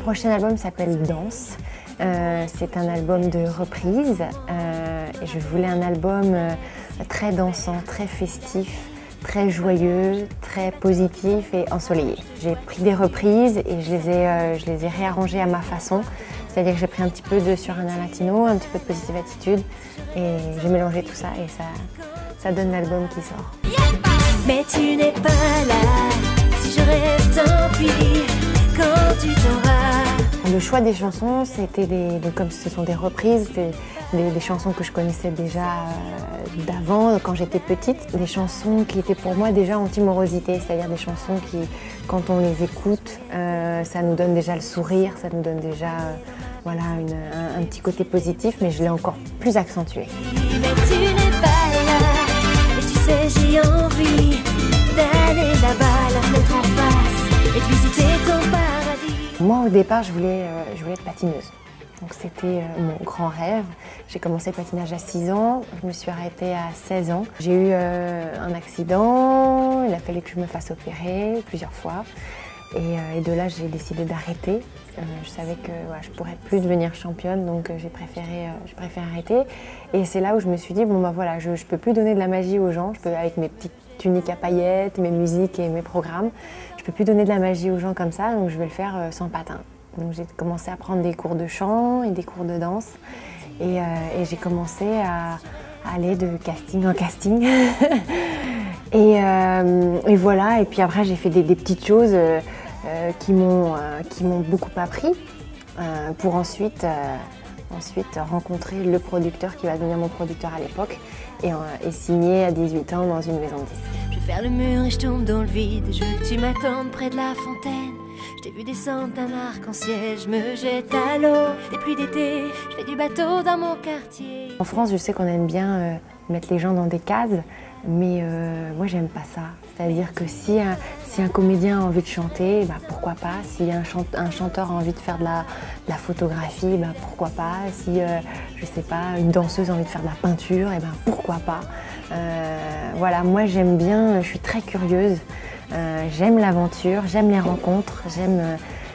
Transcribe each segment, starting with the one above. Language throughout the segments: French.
prochain album s'appelle Danse. C'est un album de reprise et je voulais un album très dansant, très festif, très joyeux, très positif et ensoleillé. J'ai pris des reprises et je les ai réarrangées à ma façon. C'est-à-dire que j'ai pris un petit peu de Surana Latino, un petit peu de Positive Attitude et j'ai mélangé tout ça et ça donne l'album qui sort. Mais tu n'es pas là, si je rêve tant pis, quand tu t'en vas. Le choix des chansons, c'était comme ce sont des reprises, des chansons que je connaissais déjà d'avant, quand j'étais petite. Des chansons qui étaient pour moi déjà anti-morosité, c'est-à-dire des chansons qui, quand on les écoute, ça nous donne déjà le sourire, ça nous donne déjà voilà, un petit côté positif, mais je l'ai encore plus accentué. Mais tu n'es pas là, et tu sais j'ai envie d'aller là-bas, la mettre en face et de visiter ton paradis. Moi au départ je voulais être patineuse, donc c'était mon grand rêve. J'ai commencé le patinage à 6 ans, je me suis arrêtée à 16 ans. J'ai eu un accident, il a fallu que je me fasse opérer plusieurs fois. Et de là, j'ai décidé d'arrêter. Je savais que voilà, je ne pourrais plus devenir championne, donc j'ai préféré arrêter. Et c'est là où je me suis dit, bon bah voilà, je ne peux plus donner de la magie aux gens. Je peux, avec mes petites tuniques à paillettes, mes musiques et mes programmes, je ne peux plus donner de la magie aux gens comme ça, donc je vais le faire sans patin. Donc j'ai commencé à prendre des cours de chant et des cours de danse. Et j'ai commencé à aller de casting en casting. Et voilà, et puis après j'ai fait des petites choses qui m'ont beaucoup appris pour ensuite rencontrer le producteur qui va devenir mon producteur à l'époque et signer à 18 ans dans une maison de disques. Je vais faire le mur et je tombe dans le vide, je veux que tu m'attendes près de la fontaine. Je t'ai vu descendre d'un arc-en-ciel, je me jette à l'eau. Des pluies d'été, je fais du bateau dans mon quartier. En France, je sais qu'on aime bien mettre les gens dans des cases, mais moi j'aime pas ça. C'est-à-dire que si un comédien a envie de chanter, bah, pourquoi pas. Si un chanteur a envie de faire de la photographie, bah, pourquoi pas. Si, je sais pas, une danseuse a envie de faire de la peinture, et ben pourquoi pas. Voilà, moi j'aime bien, je suis très curieuse. J'aime l'aventure, j'aime les rencontres,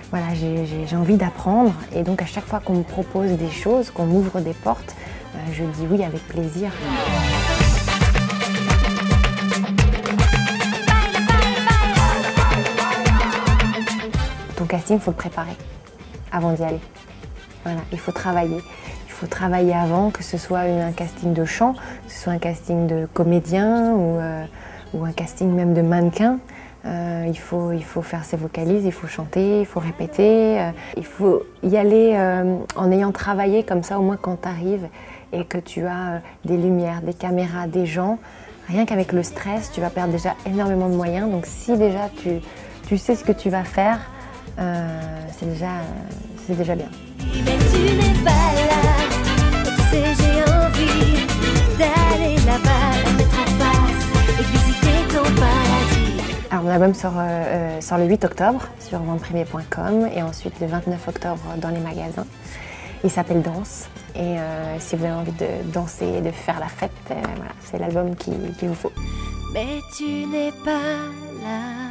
voilà, j'ai envie d'apprendre. Et donc à chaque fois qu'on me propose des choses, qu'on m'ouvre des portes, je dis oui avec plaisir. Ton casting, il faut le préparer avant d'y aller. Voilà, il faut travailler. Il faut travailler avant, que ce soit un casting de chant, que ce soit un casting de comédien ou un casting même de mannequin. Il faut faire ses vocalises, il faut chanter, il faut répéter. Il faut y aller en ayant travaillé comme ça, au moins quand tu arrives et que tu as des lumières, des caméras, des gens. Rien qu'avec le stress, tu vas perdre déjà énormément de moyens. Donc si déjà tu sais ce que tu vas faire, c'est déjà bien. Mais tu n'es pas là, tu sais j'ai envie d'aller là-bas, la mettre en face et de visiter ton paradis. Alors mon album sort le 8 octobre sur ventepremier.com et ensuite le 29 octobre dans les magasins. Il s'appelle Danse et si vous avez envie de danser et de faire la fête, voilà, c'est l'album qu'il vous faut. Mais tu n'es pas là.